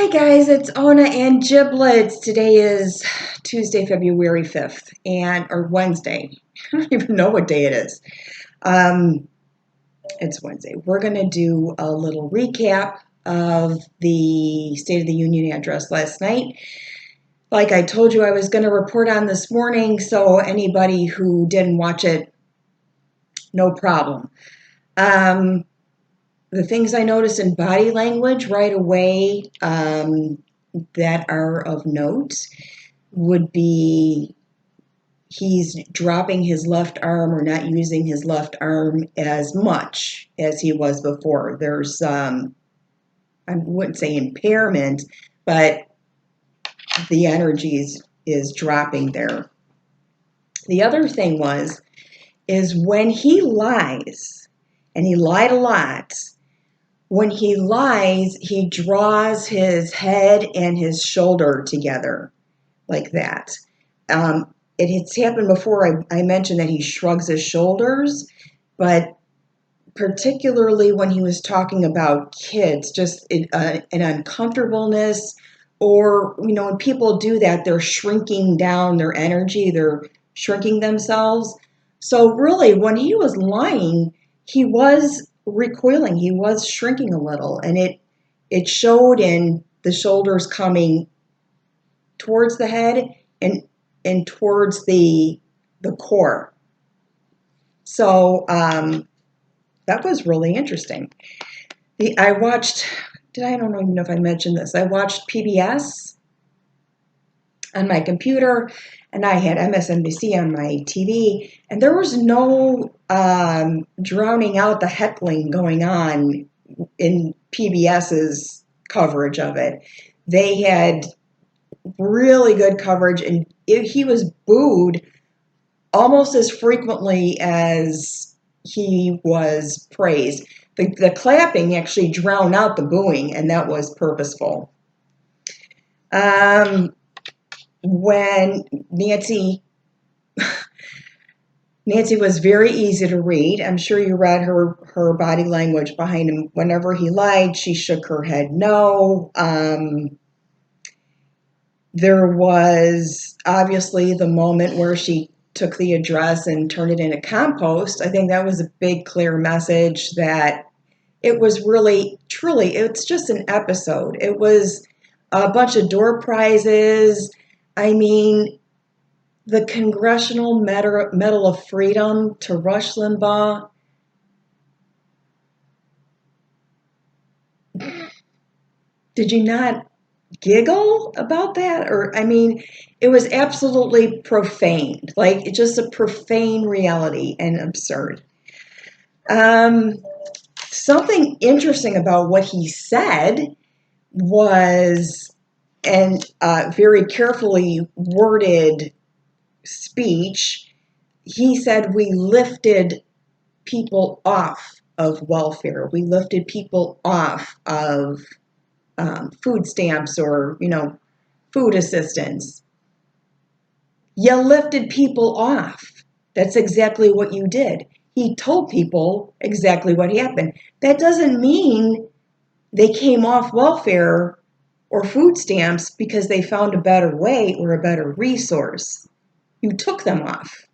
Hi guys, it's Ona and Giblets. Today is Tuesday, February 5th, or Wednesday. I don't even know what day it is. Um, it's Wednesday. We're going to do a little recap of the State of the Union address last night. Like I told you I was going to report on this morning, so anybody who didn't watch it, no problem. The things I noticed in body language right away that are of note would be he's dropping his left arm or not using his left arm as much as he was before. There's, I wouldn't say impairment, but the energy is dropping there. The other thing is when he lies, and he lied a lot, when he lies, he draws his head and his shoulder together like that. It has happened before. I mentioned that he shrugs his shoulders, but particularly when he was talking about kids, just an uncomfortableness, or, when people do that, they're shrinking down their energy, they're shrinking themselves. So really, when he was lying, he was recoiling, he was shrinking a little, and it showed in the shoulders coming towards the head and towards the core. So that was really interesting. I watched. I don't even know if I mentioned this. I watched PBS on my computer, and I had MSNBC on my TV, and there was no drowning out the heckling going on in PBS's coverage of it. They had really good coverage, and he was booed almost as frequently as he was praised. The clapping actually drowned out the booing, and that was purposeful. When Nancy was very easy to read. I'm sure you read her body language behind him. Whenever he lied, she shook her head no. There was obviously the moment where she took the address and turned it into compost. I think that was a big, clear message that it was really, truly, it's just an episode. It was a bunch of door prizes. I mean, the Congressional Medal of Freedom to Rush Limbaugh. Did you not giggle about that? Or, I mean, it was absolutely profane, like it's just a profane reality and absurd. Something interesting about what he said was, and very carefully worded speech, he said we lifted people off of welfare. We lifted people off of food stamps or, food assistance. You lifted people off. That's exactly what you did. He told people exactly what happened. That doesn't mean they came off welfare or food stamps because they found a better way or a better resource. You took them off.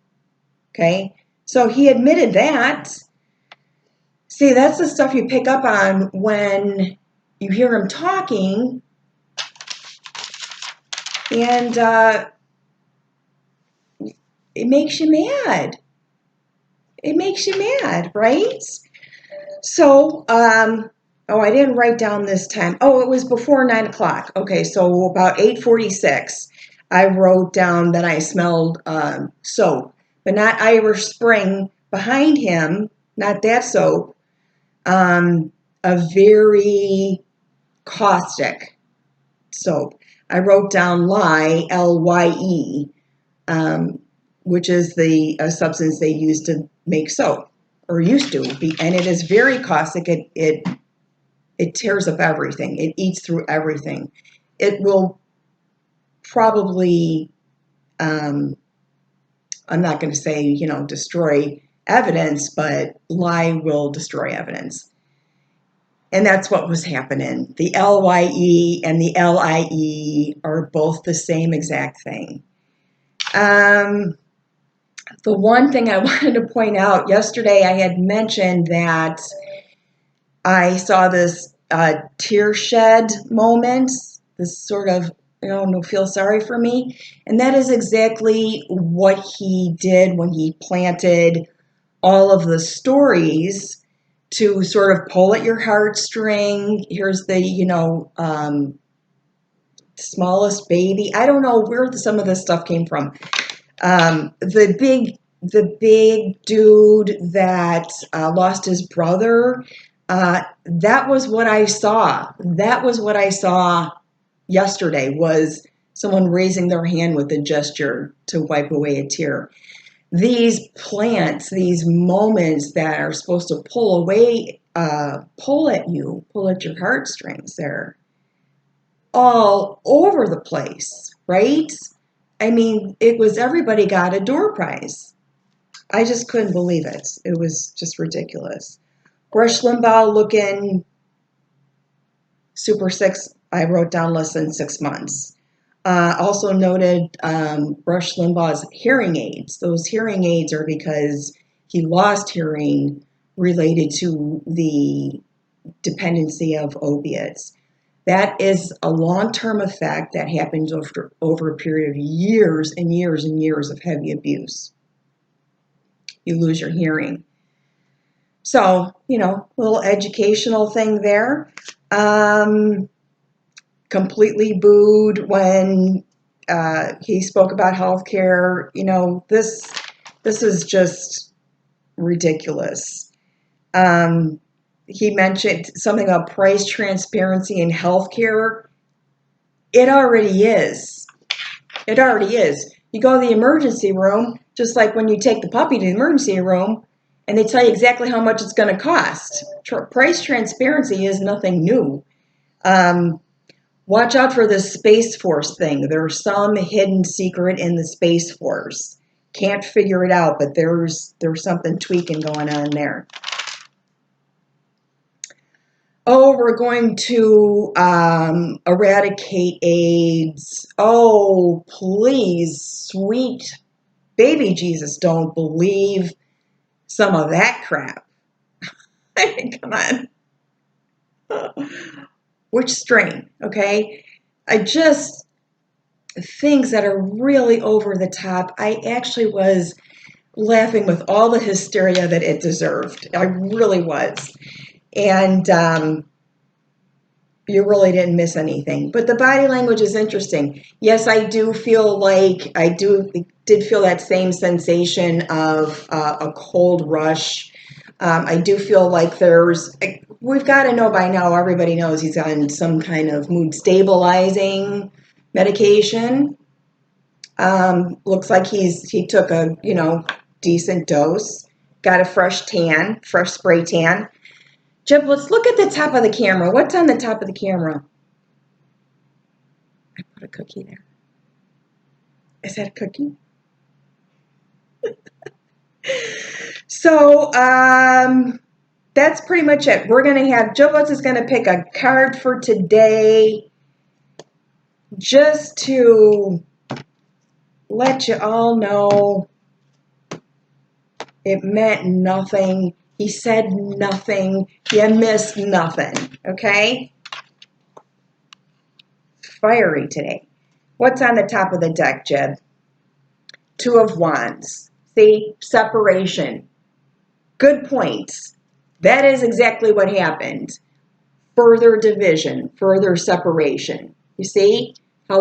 Okay? So he admitted that. See, that's the stuff you pick up on when you hear him talking, and it makes you mad. It makes you mad, right? So, I didn't write down this time. Oh, it was before 9 o'clock. Okay, so about 8:46, I wrote down that I smelled soap, but not Irish Spring. Behind him, not that soap, a very caustic soap. I wrote down lye, Lye, which is the substance they use to make soap, or used to be, and it is very caustic. It tears up everything. It eats through everything. It will probably, I'm not going to say, destroy evidence, but lye will destroy evidence. And that's what was happening. The LYE and the LIE are both the same exact thing. The one thing I wanted to point out, yesterday I had mentioned that I saw this tear shed moment, this sort of, no, feel sorry for me. And that is exactly what he did when he planted all of the stories to sort of pull at your heartstring. Here's the, smallest baby. I don't know where some of this stuff came from. The big dude that lost his brother. That was what I saw. That was what I saw yesterday, was someone raising their hand with a gesture to wipe away a tear. These plants, these moments that are supposed to pull at your heartstrings, they're all over the place, right? I mean, it was everybody got a door prize. I just couldn't believe it. It was just ridiculous. Rush Limbaugh looking super sick. I wrote down less than 6 months. Also noted Rush Limbaugh's hearing aids. Those hearing aids are because he lost hearing related to the dependency of opiates. That is a long-term effect that happens over a period of years and years and years of heavy abuse. You lose your hearing. So, little educational thing there. Completely booed when he spoke about healthcare. This is just ridiculous. He mentioned something about price transparency in healthcare. It already is. It already is. You go to the emergency room, just like when you take the puppy to the emergency room, and they tell you exactly how much it's going to cost. Price transparency is nothing new. Watch out for the Space Force thing. There's some hidden secret in the Space Force. Can't figure it out, but there's something tweaking going on there. Oh, we're going to eradicate AIDS. Oh, please, sweet baby Jesus, don't believe some of that crap. I mean, come on. Which strain, okay? Things that are really over the top. I actually was laughing with all the hysteria that it deserved. I really was. And you really didn't miss anything. But the body language is interesting. Yes, I do feel like did feel that same sensation of a cold rush. I do feel like we've got to know by now, everybody knows he's on some kind of mood stabilizing medication. Looks like he took a, decent dose, got a fresh spray tan. Giblets, look at the top of the camera. What's on the top of the camera? I put a cookie there. Is that a cookie? So, that's pretty much it. We're going to have, Giblets is going to pick a card for today just to let you all know it meant nothing. He said nothing. You missed nothing. Okay? Fiery today. What's on the top of the deck, Jeb? 2 of Wands. See? Separation. Good points. That is exactly what happened. Further division, further separation. You see how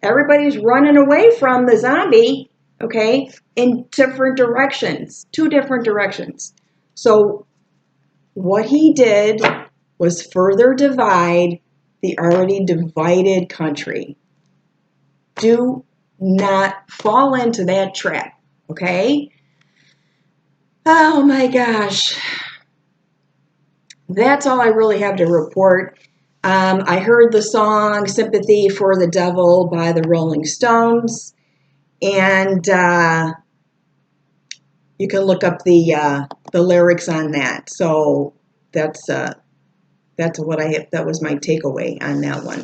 everybody's running away from the zombie, okay, in different directions, 2 different directions. So what he did was further divide the already divided country. Do not fall into that trap, okay? Oh my gosh. That's all I really have to report. I heard the song Sympathy for the Devil by the Rolling Stones, and you can look up the lyrics on that. So that's That was my takeaway on that one.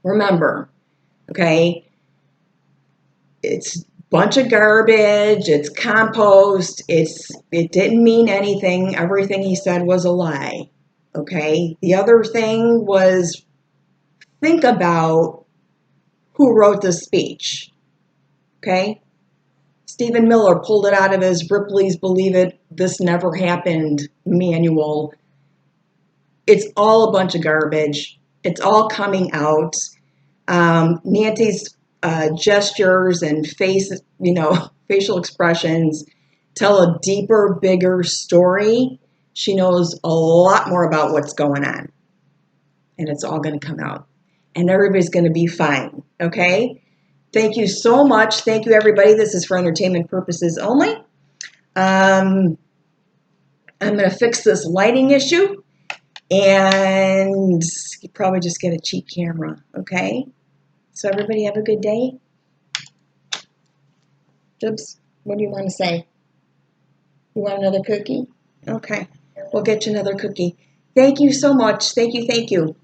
Remember, okay, it's a bunch of garbage, it's compost, it didn't mean anything. Everything he said was a lie. Okay? The other thing was, think about who wrote this speech. Okay? Stephen Miller pulled it out of his Ripley's Believe It, This Never Happened manual. It's all a bunch of garbage. It's all coming out. Nancy's gestures and facial expressions tell a deeper, bigger story. She knows a lot more about what's going on. And it's all going to come out. And everybody's going to be fine. Okay? Thank you so much. Thank you, everybody. This is for entertainment purposes only. I'm going to fix this lighting issue. And you probably just get a cheap camera. Okay? So everybody have a good day. Jibs, what do you want to say? You want another cookie? Okay. We'll get you another cookie. Thank you so much. Thank you.